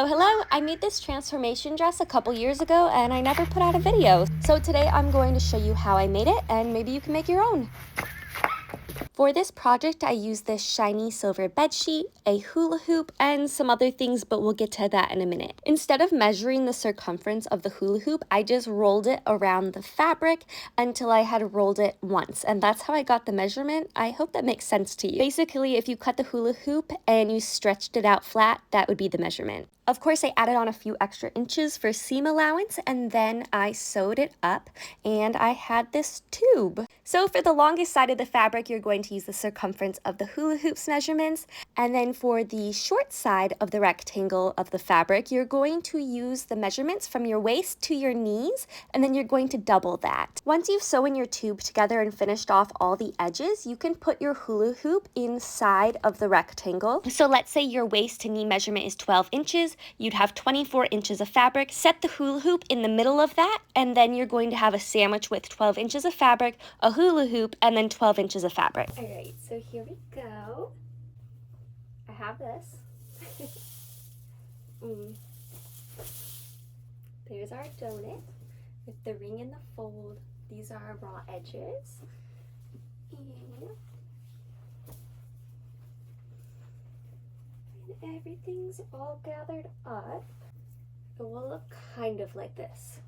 Hello, hello! I made this transformation dress a couple years ago and I never put out a video. So today I'm going to show you how I made it and maybe you can make your own. For this project, I used this shiny silver bedsheet, a hula hoop, and some other things, but we'll get to that in a minute. Instead of measuring the circumference of the hula hoop, I just rolled it around the fabric until I had rolled it once, and that's how I got the measurement. I hope that makes sense to you. Basically, if you cut the hula hoop and you stretched it out flat, that would be the measurement. Of course, I added on a few extra inches for seam allowance, and then I sewed it up, and I had this tube. So for the longest side of the fabric, you're going to use the circumference of the hula hoop's measurements, and then for the short side of the rectangle of the fabric, you're going to use the measurements from your waist to your knees, and then you're going to double that. Once you've sewn your tube together and finished off all the edges, you can put your hula hoop inside of the rectangle. So let's say your waist to knee measurement is 12 inches. You'd have 24 inches of fabric. Set the hula hoop in the middle of that, and then you're going to have a sandwich with 12 inches of fabric, a hula hoop, and then 12 inches of fabric. All right, so here we go. I have this. There's our donut with the ring in the fold. These are our raw edges. And everything's all gathered up. It will look kind of like this.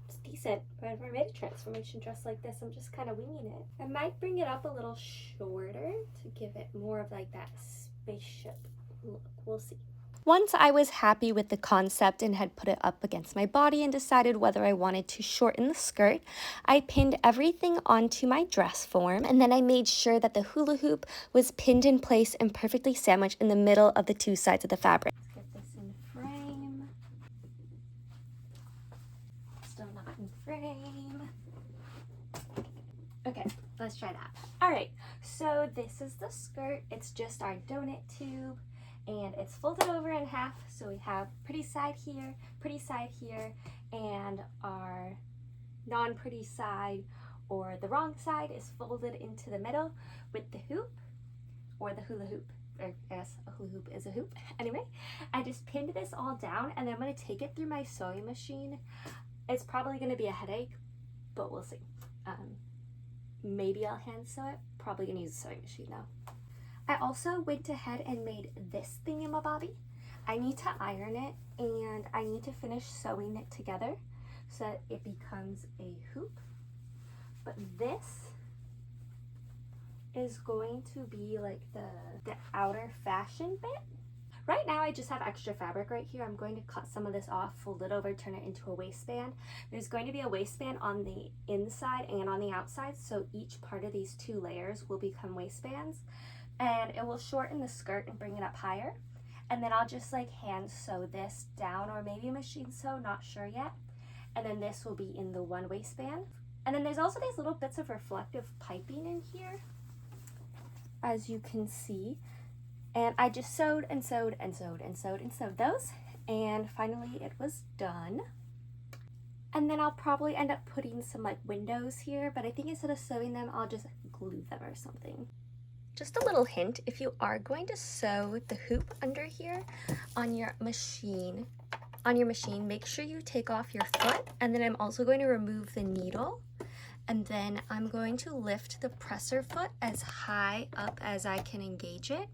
It's decent. But I've never made a transformation dress like this. I'm just kind of winging it. I might bring it up a little shorter to give it more of like that spaceship look. We'll see. Once I was happy with the concept and had put it up against my body and decided whether I wanted to shorten the skirt, I pinned everything onto my dress form, and then I made sure that the hula hoop was pinned in place and perfectly sandwiched in the middle of the two sides of the fabric. Let's get this in frame. Still not in frame. Okay, let's try that. All right, so this is the skirt. It's just our donut tube. And it's folded over in half, so we have pretty side here, and our non-pretty side, or the wrong side, is folded into the middle with the hoop, or the hula hoop, or I guess a hula hoop is a hoop. Anyway, I just pinned this all down, and then I'm going to take it through my sewing machine. It's probably going to be a headache, but we'll see. Maybe I'll hand sew it. Probably going to use a sewing machine though. I also went ahead and made this thingamabobby. I need to iron it, and I need to finish sewing it together so that it becomes a hoop. But this is going to be like the outer fashion bit. Right now I just have extra fabric right here. I'm going to cut some of this off, fold it over, turn it into a waistband. There's going to be a waistband on the inside and on the outside, so each part of these two layers will become waistbands. And it will shorten the skirt and bring it up higher. And then I'll just like hand sew this down, or maybe machine sew, not sure yet. And then this will be in the one waistband. And then there's also these little bits of reflective piping in here, as you can see. And I just sewed and sewed and sewed and sewed and sewed those. And finally it was done. And then I'll probably end up putting some like windows here, but I think instead of sewing them, I'll just glue them or something. Just a little hint, if you are going to sew the hoop under here on your machine, make sure you take off your foot, and then I'm also going to remove the needle, and then I'm going to lift the presser foot as high up as I can engage it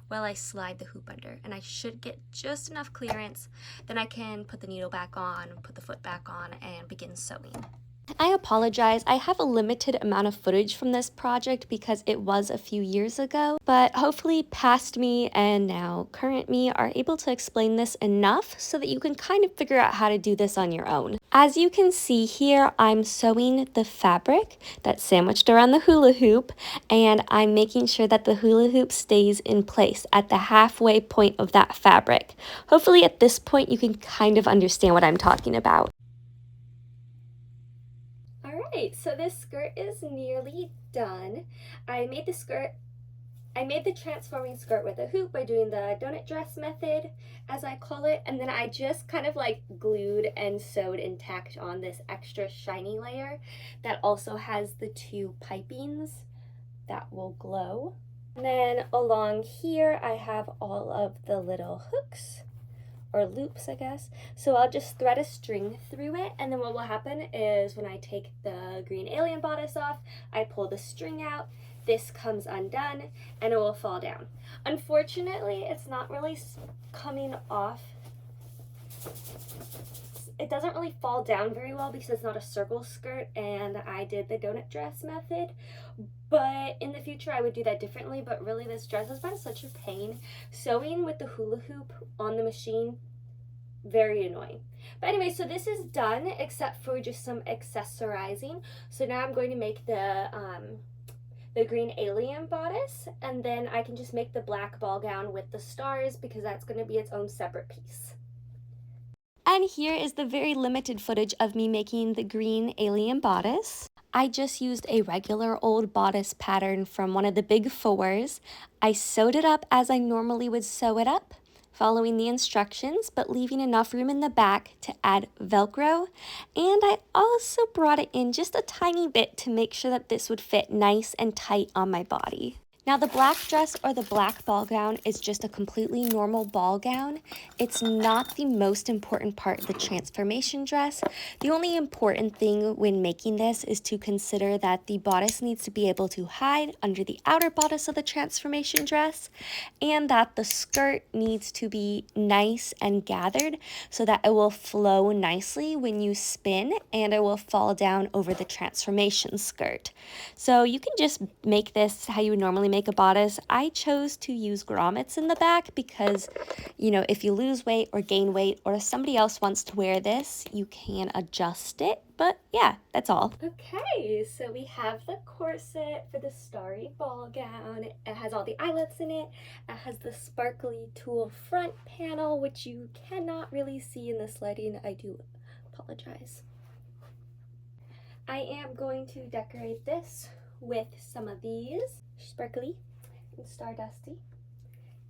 while I slide the hoop under, and I should get just enough clearance. Then I can put the needle back on, put the foot back on, and begin sewing. I apologize, I have a limited amount of footage from this project because it was a few years ago, but hopefully past me and now current me are able to explain this enough so that you can kind of figure out how to do this on your own. As you can see here, I'm sewing the fabric that's sandwiched around the hula hoop, and I'm making sure that the hula hoop stays in place at the halfway point of that fabric. Hopefully at this point you can kind of understand what I'm talking about. Alright, so this skirt is nearly done. I made the transforming skirt with a hoop by doing the donut dress method, as I call it, and then I just kind of like glued and sewed and tacked on this extra shiny layer that also has the two pipings that will glow. And then along here, I have all of the little hooks, or loops, I guess. So I'll just thread a string through it, and then what will happen is when I take the green alien bodice off, I pull the string out, this comes undone, and it will fall down. Unfortunately, it's not really coming off. It doesn't really fall down very well because it's not a circle skirt and I did the donut dress method, but in the future I would do that differently. But really, this dress has been such a pain. Sewing with the hula hoop on the machine, very annoying. But anyway, so this is done except for just some accessorizing. So now I'm going to make the green alien bodice, and then I can just make the black ball gown with the stars because that's going to be its own separate piece. And here is the very limited footage of me making the green alien bodice. I just used a regular old bodice pattern from one of the big fours. I sewed it up as I normally would sew it up, following the instructions, but leaving enough room in the back to add Velcro. And I also brought it in just a tiny bit to make sure that this would fit nice and tight on my body. Now the black dress or the black ball gown is just a completely normal ball gown. It's not the most important part of the transformation dress. The only important thing when making this is to consider that the bodice needs to be able to hide under the outer bodice of the transformation dress, and that the skirt needs to be nice and gathered so that it will flow nicely when you spin and it will fall down over the transformation skirt. So you can just make this how you would normally make a bodice. I chose to use grommets in the back because, you know, if you lose weight or gain weight or if somebody else wants to wear this, you can adjust it. But yeah, that's all. Okay, so we have the corset for the Starry ball gown. It has all the eyelets in it. It has the sparkly tulle front panel, which you cannot really see in this lighting. I do apologize. I am going to decorate this with some of these sparkly and stardusty.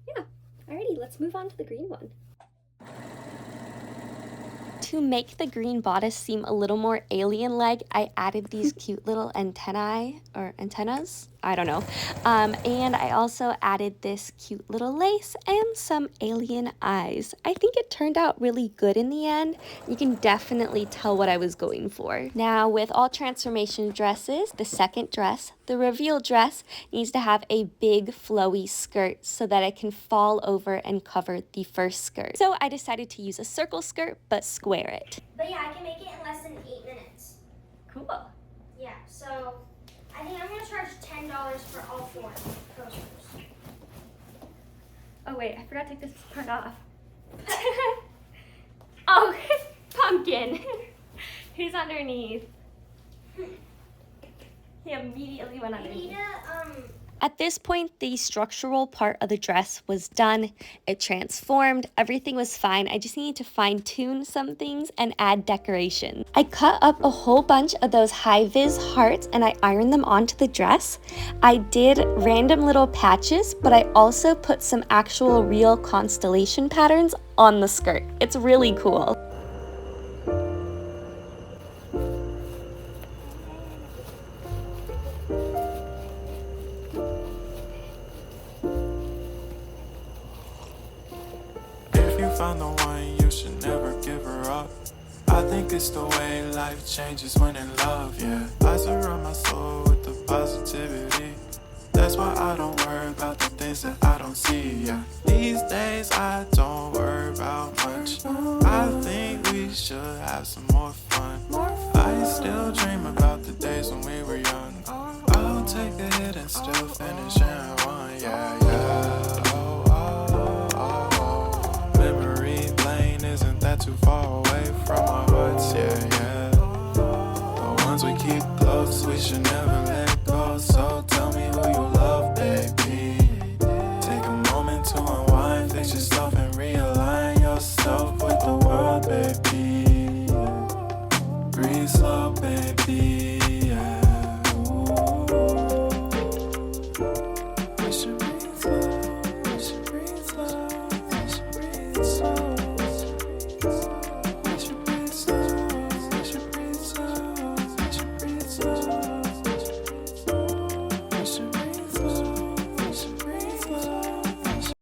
Yeah, alrighty, let's move on to the green one. To make the green bodice seem a little more alien-like, I added these cute little antennae, or antennas, I don't know. And I also added this cute little lace and some alien eyes. I think it turned out really good in the end. You can definitely tell what I was going for. Now, with all transformation dresses, the second dress, the reveal dress, needs to have a big flowy skirt so that it can fall over and cover the first skirt. So I decided to use a circle skirt, but square it. But yeah, I can make it in less than 8 minutes. Cool. Yeah, so I think I'm going to charge $10 for all 4 posters. Oh wait, I forgot to take this part off. Oh, pumpkin. He's underneath. He immediately went underneath. At this point, the structural part of the dress was done. It transformed. Everything was fine. I just needed to fine-tune some things and add decoration. I cut up a whole bunch of those high-vis hearts and I ironed them onto the dress. I did random little patches, but I also put some actual real constellation patterns on the skirt. It's really cool. Found the one, you should never give her up. I think it's the way life changes when in love, yeah. I surround my soul with the positivity. That's why I don't worry about the things that I don't see, yeah. These days I don't worry about much. I think we should have some more fun. I still dream about the days when we were young. I'll take a hit and still finish in one, yeah, yeah. Too far away from our hearts, yeah, yeah. The ones we keep close, we should never let go. So tell me who you love, baby. Take a moment to unwind, fix yourself and realign yourself with the world, baby. Breathe slow, baby.